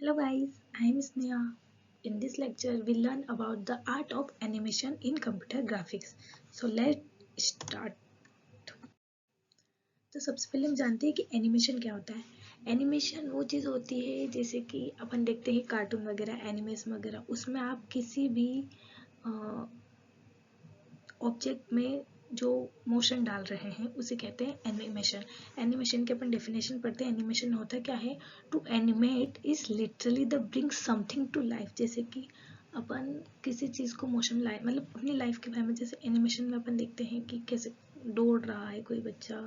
Hello guys, I am Sneha. In this lecture, we learn about the art of animation in computer graphics. So let's start. तो सबसे पहले हम जानते हैं कि एनिमेशन क्या होता है। एनिमेशन वो चीज़ होती है जैसे कि अपन देखते हैं कार्टून वगैरह, एनिमेशन वगैरह, उसमें आप किसी भी ऑब्जेक्ट में जो मोशन डाल रहे हैं उसे कहते हैं एनिमेशन। एनिमेशन की अपन डेफिनेशन पढ़ते हैं। एनिमेशन होता क्या है? To animate is literally the bring something to life. जैसे कि अपन किसी चीज़ को मोशन लाए, मतलब अपनी लाइफ के बारे में, जैसे एनिमेशन में अपन देखते हैं कि कैसे दौड़ रहा है कोई बच्चा,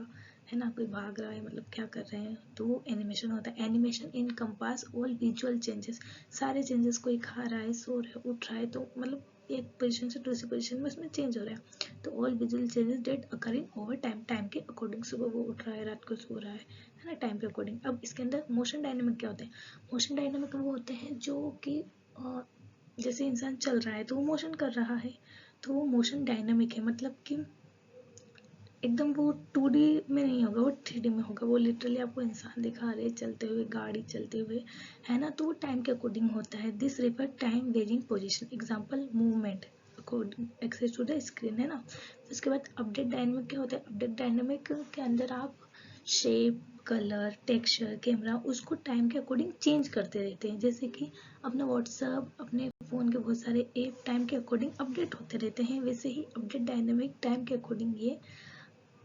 है ना, कोई भाग रहा है, मतलब क्या कर रहे हैं, तो वो एनिमेशन होता है। एनिमेशन इन कंपास ऑल विजुअल चेंजेस, सारे चेंजेस, कोई खा रहा है, सो रहा है, उठ रहा है, तो मतलब एक पोजीशन से दूसरी पोजीशन में उसमें चेंज हो रहा है। तो all visual changes that occurring over time, time के अकॉर्डिंग, सुबह वो उठ रहा है, रात को सो रहा है ना, टाइम के अकॉर्डिंग। अब इसके अंदर मोशन डायनेमिक क्या होते हैं? मोशन डायनेमिक वो होते हैं जो कि जैसे इंसान चल रहा है तो वो मोशन कर रहा है, तो वो मोशन डायनेमिक है। मतलब कि एकदम वो 2D में नहीं होगा, वो 3D में होगा। वो लिटरली आपको इंसान दिखा रहे चलते हुए, गाड़ी चलते हुए, है ना, तो वो टाइम के अकॉर्डिंग होता है। This refer time varying position, example movement according access to the screen, है ना। उसके बाद अपडेट डायनेमिक क्या होता है? अपडेट डायनेमिक के अंदर आप शेप, कलर, टेक्सचर, कैमरा, उसको टाइम के अकॉर्डिंग चेंज करते रहते हैं। जैसे कि अपना व्हाट्सअप, अपने फ़ोन के बहुत सारे ऐप टाइम के अकॉर्डिंग अपडेट होते रहते हैं, वैसे ही अपडेट डायनेमिक टाइम के अकॉर्डिंग ये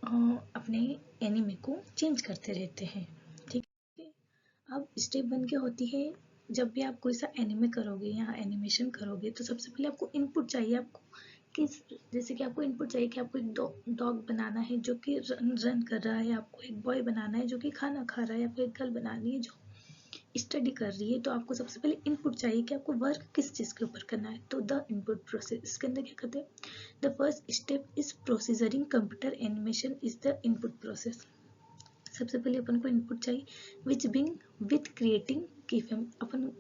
अपने एनिमे को चेंज करते रहते हैं। ठीक है। अब स्टेप 1 क्या होती है? जब भी आप कोई सा एनिमे करोगे या एनिमेशन करोगे तो सबसे पहले आपको इनपुट चाहिए। आपको किस, जैसे कि आपको इनपुट चाहिए कि आपको एक डॉग बनाना है जो कि रन कर रहा है, आपको एक बॉय बनाना है जो कि खाना खा रहा है, आपको एक गर्ल बनानी है जो स्टडी कर रही है। तो आपको सबसे पहले इनपुट चाहिए कि आपको वर्क किस चीज़ के ऊपर करना है। तो द इनपुट प्रोसेस, इसके अंदर क्या करते हैं? The first step is procedure in computer animation is the input process. सबसे पहले अपन को इनपुट चाहिए विच बिंग विथ क्रिएटिंग की फ्रेम। अपन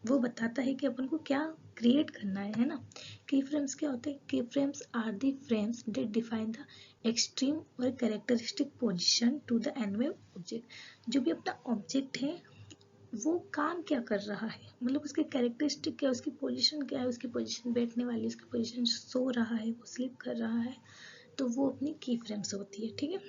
वो बताता है कि अपन को क्या क्रिएट करना है ना। की फ्रेम्स क्या होते हैं? Key frames are the frames that define the extreme और characteristic position to the anime object. जो भी अपना ऑब्जेक्ट है वो काम क्या कर रहा है, मतलब उसके कैरेक्टरिस्टिक क्या है, उसकी पोजीशन क्या है, उसकी पोजीशन बैठने वाली, उसकी पोजीशन सो रहा है, वो स्लीप कर रहा है, तो वो अपनी की फ्रेम्स होती है। ठीक है।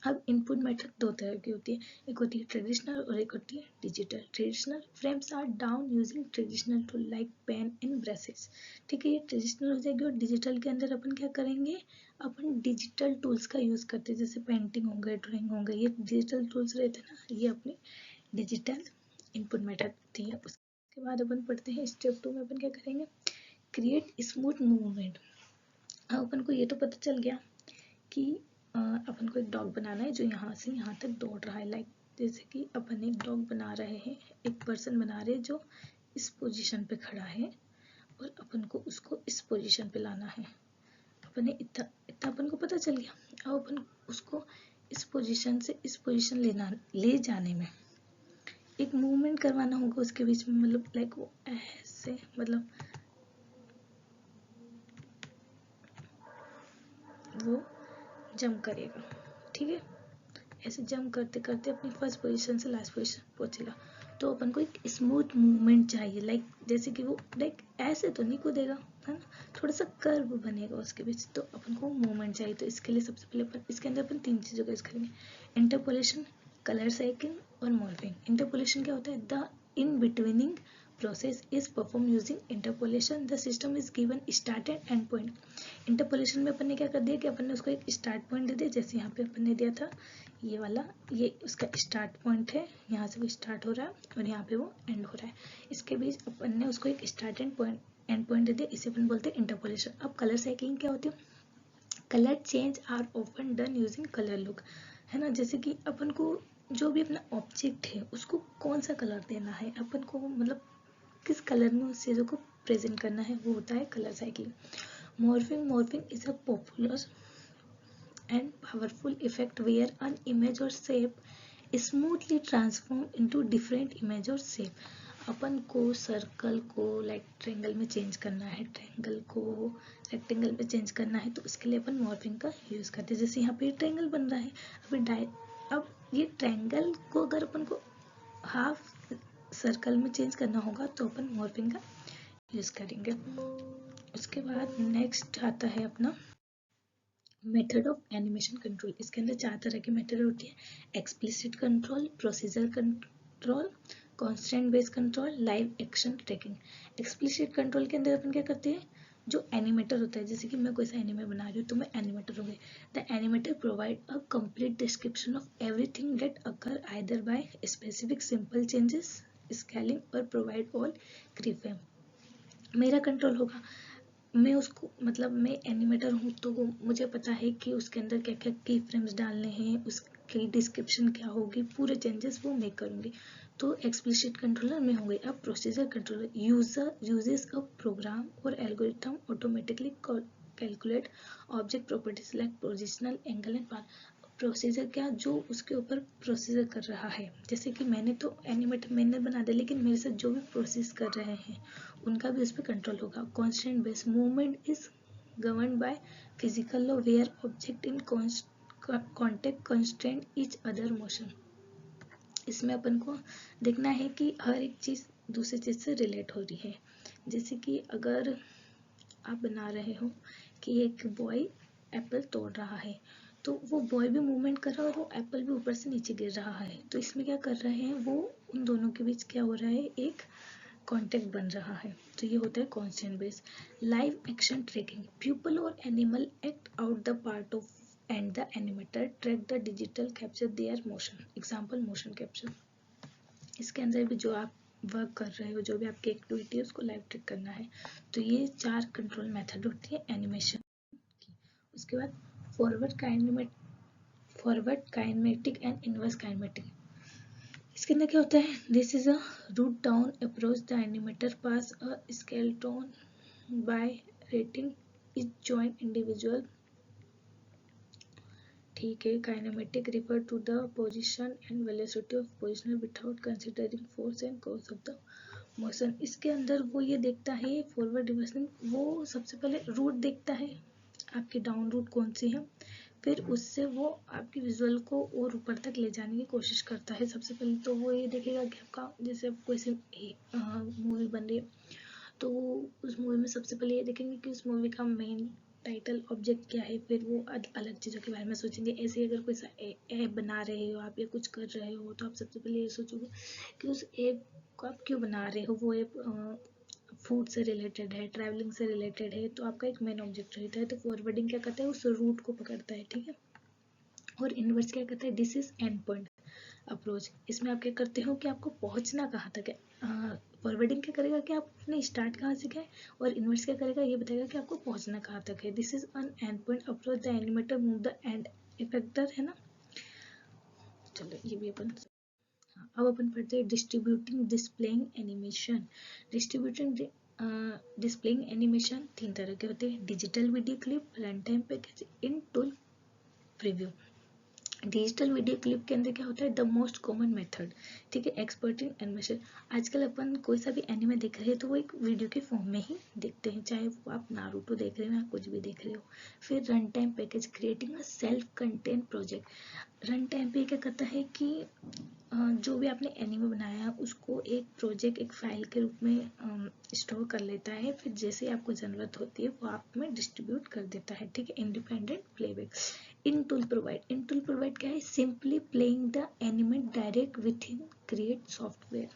अब इनपुट मेथड दो तरह की होती है, एक होती है ट्रेडिशनल और एक होती है digital. Traditional frames are drawn using traditional tool like pen and brushes. ठीक है, ये ट्रेडिशनल हो जाएगी। और डिजिटल के अंदर अपन क्या करेंगे? अपन डिजिटल टूल्स का यूज करते हैं, जैसे पेंटिंग हो गए, ड्राइंग हो गई, ये डिजिटल टूल्स रहते हैं ना, ये अपनी डिजिटल इनपुट मेथड होती है। उसके बाद अपन पढ़ते हैं स्टेप 2 में अपन क्या करेंगे? Create smooth movement. अब अपन को ये तो पता चल गया कि अपन को एक डॉग बनाना है जो यहाँ से यहाँ तक दौड़ रहा है। लाइक जैसे कि अपन एक डॉग बना रहे हैं, एक पर्सन बना रहे हैं जो इस पोजीशन पे खड़ा है और अपन को उसको इस पोजीशन पे लाना है। अपने इतना इतना अपन को पता चल गया। अब अपन उसको इस पोजीशन से इस पोजीशन ले जाने में एक मूवमेंट करवाना होगा उसके बीच में, मतलब लाइक वो ऐसे, मतलब वो जंप करेगा। ठीक है, ऐसे जंप करते करते अपनी फर्स्ट पोजीशन से लास्ट पोजीशन पहुंचेगा। तो अपन को एक स्मूथ मूवमेंट चाहिए, लाइक जैसे कि वो लाइक ऐसे तो नहीं कूदेगा, है ना, थोड़ा सा कर्व बनेगा उसके बीच, तो अपन को मूवमेंट चाहिए। तो इसके लिए सबसे पहले अपन इसके अंदर अपन 3 चीज़ों का यूज करेंगे, इंटरपोलेशन, कलर साइकिल और मॉर्फिंग। इंटरपोलेशन क्या होता है? The in betweening process is performed using interpolation. The system is given start and end point. Interpolation में अपन ने क्या कर दिया कि अपन ने उसको एक स्टार्ट पॉइंट दे दिया, जैसे यहाँ पे अपन ने दिया था ये वाला, ये उसका स्टार्ट पॉइंट है, यहाँ से वो स्टार्ट हो रहा है और यहाँ पे वो एंड हो रहा है। इसके बीच अपन ने उसको एक स्टार्ट एंड पॉइंट दे दिया, इसे अपन बोलते हैं इंटरपोलेशन। अब कलर साइकिलिंग क्या होती है? Colour change are often done using colour look, है ना। जैसे कि अपन को जो भी अपना ऑब्जेक्ट है उसको कौन सा कलर देना है, अपन को मतलब किस कलर में उस चीज़ों को प्रेजेंट करना है, वो होता है colour cycling. Morphing is a popular and powerful effect where an image or shape is smoothly transformed into different image or shape. अपन को सर्कल को लाइक ट्रायंगल में चेंज करना है, ट्रायंगल को रेक्टेंगल में चेंज करना है, तो उसके लिए अपन मॉर्फिंग का यूज़ करते हैं। जैसे यहाँ पे ट्रायंगल बन रहा है, अब ये ट्रायंगल को अगर अपन को हाफ सर्कल में चेंज करना होगा तो अपन मॉर्फिंग का यूज करेंगे। उसके बाद नेक्स्ट आता है अपना मेथड ऑफ एनिमेशन कंट्रोल। इसके अंदर 4 तरह की मेथड होती है, explicit control, procedure control, constant based control, live action tracking. Explicit control के अंदर अपन क्या करते हैं, जो एनिमेटर होता है, जैसे कि मैं कोई सा एनिमे बना रही हूँ तो मैं एनिमेटर हो गई, the animator provide a complete description of everything that occur either by specific simple changes, scaling और प्रोवाइड ऑल की फ्रेम। मेरा कंट्रोल होगा, मैं उसको मतलब मैं एनिमेटर हूँ तो वो मुझे पता है कि उसके अंदर क्या क्या की फ्रेम्स डालने हैं, उसकी डिस्क्रिप्शन क्या होगी, पूरे चेंजेस वो मैं करूँगी। तो एक्सप्लिसिट कंट्रोलर में हो गई। अब procedure controller user uses a program और algorithm automatically calculate object properties like positional angle and path. Procedure क्या, जो उसके ऊपर प्रोसीजर कर रहा है, जैसे कि मैंने तो एनिमेटर मैंने बना दिया, लेकिन मेरे साथ जो भी प्रोसेस कर रहे हैं उनका भी उस पर कंट्रोल होगा। Constant base movement is govern by physical law where object in contact constraint each other motion. इसमें अपन को देखना है कि हर एक चीज दूसरी चीज से रिलेट हो रही है। जैसे कि अगर आप बना रहे हो कि एक बॉय एप्पल तोड़ रहा है, तो वो बॉय भी मूवमेंट कर रहा है और वो एप्पल भी ऊपर से नीचे गिर रहा है, तो इसमें क्या कर रहे हैं, वो उन दोनों के बीच क्या हो रहा है, एक कॉन्टेक्ट बन रहा है। तो ये होता है constant base. Live action tracking, people और animal act out the part of and the animator track the digital capture their motion. Example motion capture. इसके अंदर भी जो आप वर्क कर रहे हो, जो भी आपकी एक्टिविटी है, उसको लाइव ट्रैक करना है। तो ये 4 कंट्रोल मेथड होती है एनिमेशन की। उसके बाद forward kinematic and inverse kinematic. इसके अंदर क्या होता है, this is a root down approach, the animator pass a skeleton by rating each joint individual. ठीक है, kinematic refer to the position and velocity of positioner without considering force and cause of the motion. इसके अंदर वो ये देखता है forward reversing, वो सबसे पहले रूट देखता है, आपकी डाउन रूट कौन सी है, फिर उससे वो आपकी विजुअल को और ऊपर तक ले जाने की कोशिश करता है। सबसे पहले तो वो ये देखेगा कि आपका, जैसे कोई सी मूवी बन रही है, तो उस मूवी में सबसे पहले ये देखेंगे कि उस मूवी का मेन टाइटल ऑब्जेक्ट क्या है, फिर वो अलग चीज़ों के बारे में सोचेंगे। ऐसे अगर कोई सा ऐप बना रहे हो आप या कुछ कर रहे हो, तो आप सबसे पहले ये सोचोगे कि उस ऐप को आप क्यों बना रहे हो, वो ऐप फूड से रिलेटेड है, ट्रैवलिंग से रिलेटेड है, तो आपका एक मेन ऑब्जेक्ट रहता है। तो फॉरवर्डिंग क्या करता है, उस रूट को पकड़ता है, ठीक है। और इनवर्स क्या करता है, this is and point approach. इसमें आप क्या करते हो कि आपको पहुंचना कहाँ तक है। फॉरवर्डिंग क्या करेगा कि आपने स्टार्ट कहाँ से किया है, और इनवर्स क्या करेगा, ये बताएगा कि आपको पहुंचना कहाँ तक है। This is an and point approach, the animator move the end effector, है ना। चलो ये भी अपन, अब अपन पढ़ते हैं distributing displaying animation. Distributing displaying animation 3 तरह के होते हैं, digital video clip, run time package, in tool preview. Digital video clip के अंदर क्या होता है, द मोस्ट कॉमन मेथड, ठीक है, एक्सपर्टिंग एनिमेशन। आजकल अपन कोई सा भी एनिमे देख रहे हैं तो वो एक वीडियो के फॉर्म में ही देखते हैं, चाहे वो आप नारुतो देख रहे हो या कुछ भी देख रहे हो। फिर run time package, creating a self content project. Run time पे क्या करता है कि जो भी आपने एनिमे बनाया है उसको एक प्रोजेक्ट, एक फाइल के रूप में स्टोर कर लेता है, फिर जैसे आपको ज़रूरत होती है वो आप में डिस्ट्रीब्यूट कर देता है, ठीक है। Independent playback. In tool provide क्या है, simply playing the anime direct with in create software.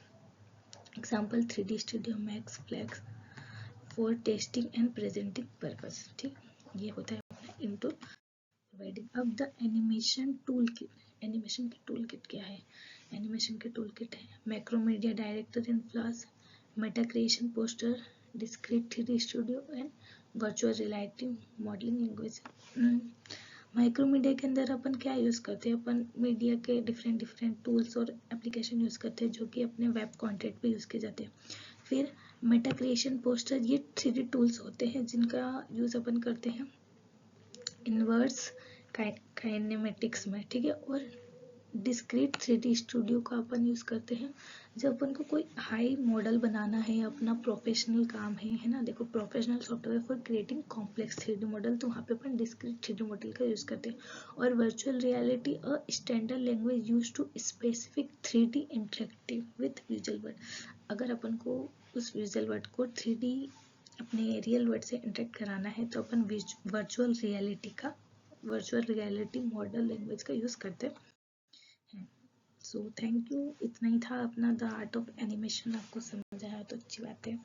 Example 3D Studio Max, flex for testing and presenting purpose, ठीक। ये होता है अपना इन टूल प्रोवाइडिंग। अब the animation tool kit. Animation की tool kit क्या है, एनिमेशन के टूल किट है Macromedia Director in Flash, meta creation poster, Discreet 3D Studio and virtual reality modelling language. माइक्रोमीडिया के अंदर अपन क्या यूज़ करते हैं, अपन मीडिया के डिफरेंट टूल्स और एप्लीकेशन यूज़ करते हैं जो कि अपने वेब कंटेंट पे यूज़ किए जाते हैं। फिर मेटा क्रिएशन पोस्टर, ये 3D टूल्स होते हैं जिनका यूज़ अपन करते हैं इनवर्स काइनेमेटिक्स में, ठीक है। और डिस्क्रीट 3D स्टूडियो का अपन यूज़ करते हैं जब अपन को कोई हाई मॉडल बनाना है, अपना प्रोफेशनल काम है ना, देखो professional software for creating complex 3D model, तो वहाँ पे अपन डिस्क्रीट 3D मॉडल का यूज़ करते हैं। और virtual reality a standard language use to specific 3D interactive with visual word. अगर अपन को उस विजुअल वर्ड को 3D अपने रियल वर्ड से इंटरेक्ट कराना है तो अपन वर्चुअल रियलिटी मॉडल लैंग्वेज का यूज़ करते हैं। सो थैंक यू, इतना ही था अपना द आर्ट ऑफ एनिमेशन। आपको समझ आया तो अच्छी बात है।